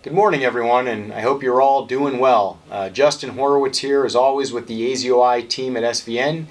Good morning, everyone, and I hope you're all doing well. Justin Horwitz here, as always, with the AZOI team at SVN.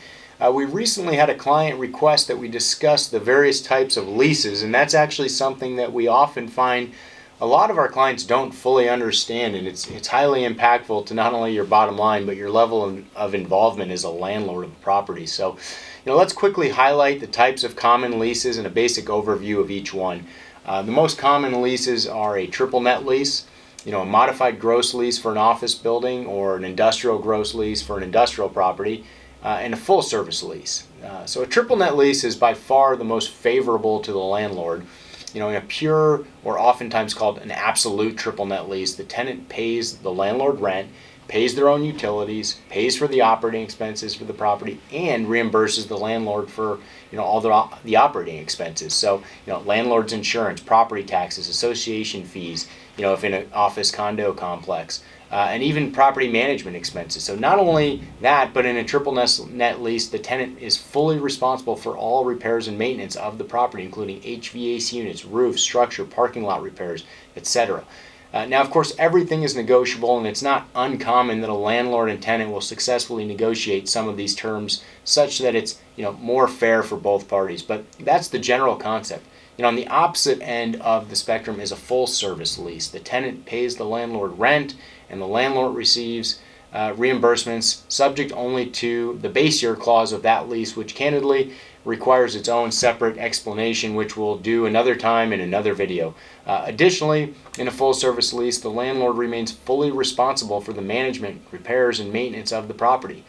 We recently had a client request that we discuss the various types of leases, and that's actually something that we often find a lot of our clients don't fully understand, and it's highly impactful to not only your bottom line, but your level of involvement as a landlord of the property. So, let's quickly highlight the types of common leases and a basic overview of each one. The most common leases are a triple net lease, a modified gross lease for an office building, or an industrial gross lease for an industrial property, and a full service lease. So a triple net lease is by far the most favorable to the landlord. In a pure, or oftentimes called an absolute triple net lease, the tenant pays the landlord rent, pays their own utilities, pays for the operating expenses for the property, and reimburses the landlord for all the operating expenses. So landlord's insurance, property taxes, association fees, if in an office condo complex, and even property management expenses. So not only that, but in a triple net lease, the tenant is fully responsible for all repairs and maintenance of the property, including HVAC units, roofs, structure, parking lot repairs, etc. Now, of course, everything is negotiable, and it's not uncommon that a landlord and tenant will successfully negotiate some of these terms such that it's more fair for both parties. But that's the general concept. On the opposite end of the spectrum is a full service lease. The tenant pays the landlord rent, and the landlord receives reimbursements subject only to the base year clause of that lease, which candidly requires its own separate explanation, which we'll do another time in another video. Additionally, in a full service lease, the landlord remains fully responsible for the management, repairs, and maintenance of the property.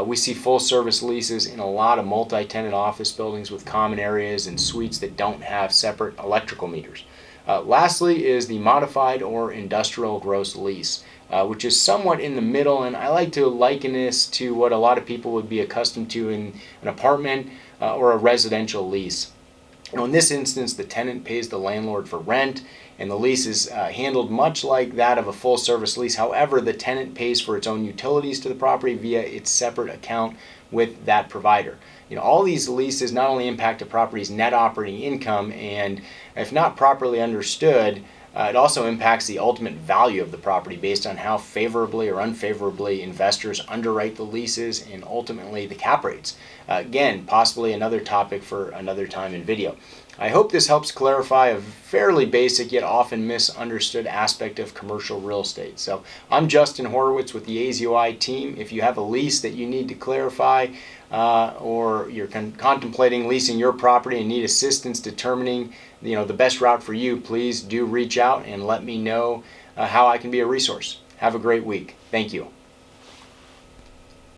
We see full service leases in a lot of multi-tenant office buildings with common areas and suites that don't have separate electrical meters. Lastly is the modified or industrial gross lease, which is somewhat in the middle, and I like to liken this to what a lot of people would be accustomed to in an apartment or a residential lease. In this instance, the tenant pays the landlord for rent, and the lease is handled much like that of a full service lease. However, the tenant pays for its own utilities to the property via its separate account with that provider. All these leases not only impact a property's net operating income, and if not properly understood, it also impacts the ultimate value of the property based on how favorably or unfavorably investors underwrite the leases and ultimately the cap rates. Again, possibly another topic for another time in video. I hope this helps clarify a fairly basic yet often misunderstood aspect of commercial real estate. So I'm Justin Horwitz with the AZOI team. If you have a lease that you need to clarify or you're contemplating leasing your property and need assistance determining the best route for you, please do reach out and let me know how I can be a resource. Have a great week. Thank you.